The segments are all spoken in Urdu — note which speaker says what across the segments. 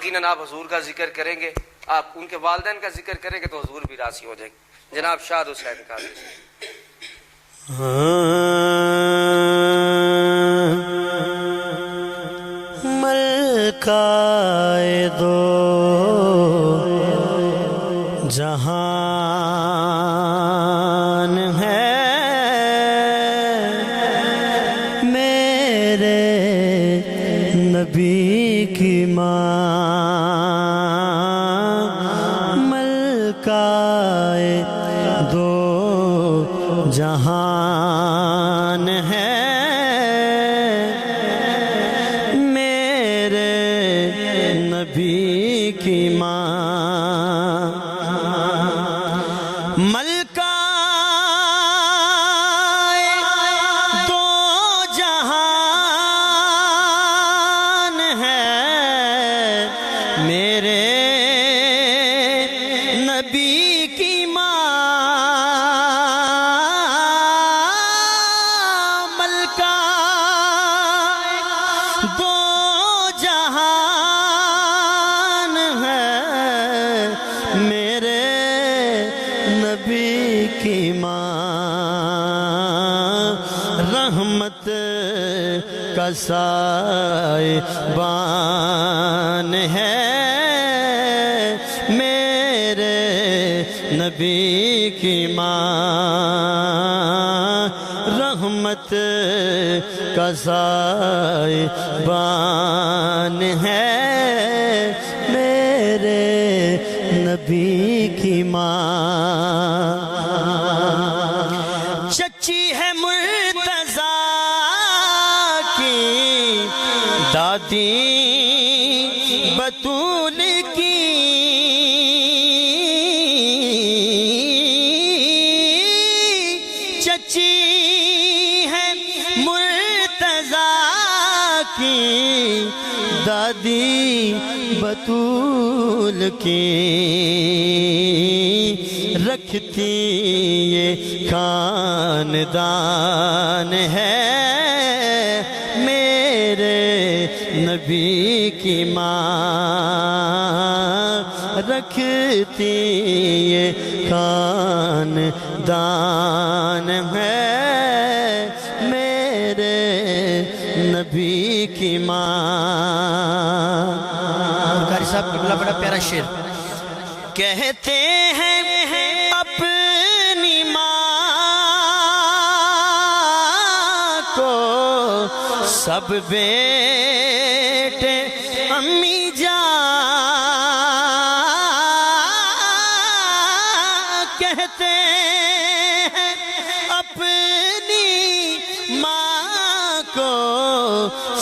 Speaker 1: یقیناً آپ حضور کا ذکر کریں گے، آپ ان کے والدین کا ذکر کریں گے تو حضور بھی راضی ہو جائیں گے۔ جناب شاد حسین قادری سے۔
Speaker 2: ملکہ دو جہان ہے میرے نبی کی ماں، ملکہ دو جہان ہے میرے نبی کی ماں، ملکہ دو جہان ہے میرے نبی کی ماں، ملکہ دو جہان ہے میرے نبی کی ماں، رحمت کا سائبان ہے میرے نبی کی ماں، رحمت کا سائبان ہے میرے نبی کی ماں، چچی ہے مرتضیٰ کی دادی بطول کی، چچی ہے مرتضیٰ کی دادی بطول کی، رکھتی یہ خاندان ہے میرے نبی کی ماں، رکھتی یہ خاندان ہے میرے نبی کی ماں۔ قاری صاحب قبلہ بڑا پیارا شعر کہتے ہیں اپنی ماں کو سب بیٹے امی جان، کہتے ہیں اپنی ماں کو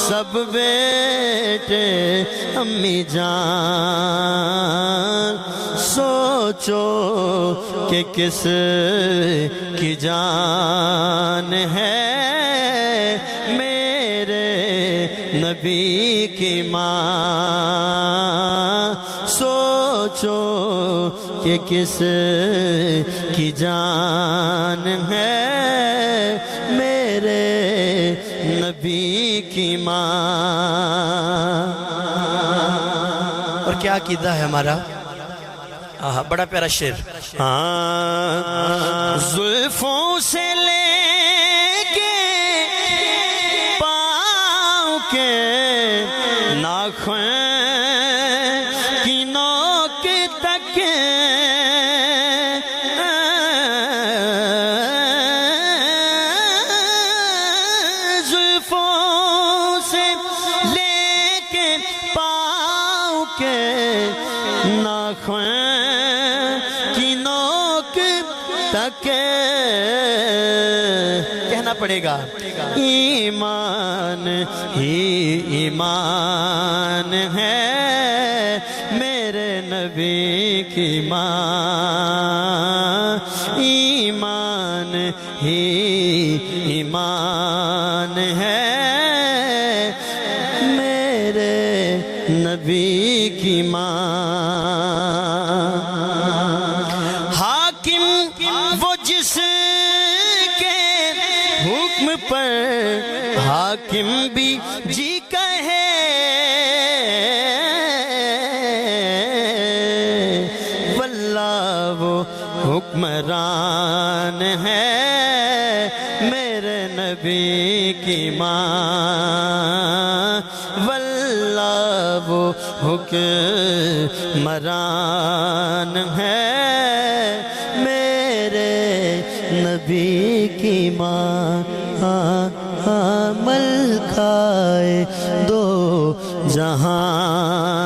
Speaker 2: سب بیٹے امی جان، سوچو کہ کس کی جان ہے میرے نبی کی ماں، سوچو کہ کس کی جان ہے میرے نبی کی ماں۔ اور کیا عقیدہ ہے ہمارا، بڑا پیارا شعر، زلفوں سے لے کے پاؤں کے ناخن کی نوک تک، زلفوں سے لے کے پاؤں کے ناخن کی نوک تک، کہنا پڑے گا ایمان ہی ایمان ہے میرے نبی کی ماں، ایمان ہی ایمان ہے میرے نبی کی ماں، حاکم وہ جس کے حکم پر حاکم بھی جی کہے، مران ہے میرے نبی کی ماں، واللہ وہ حکمران ہے میرے نبی کی ماں، ملکہ دو جہاں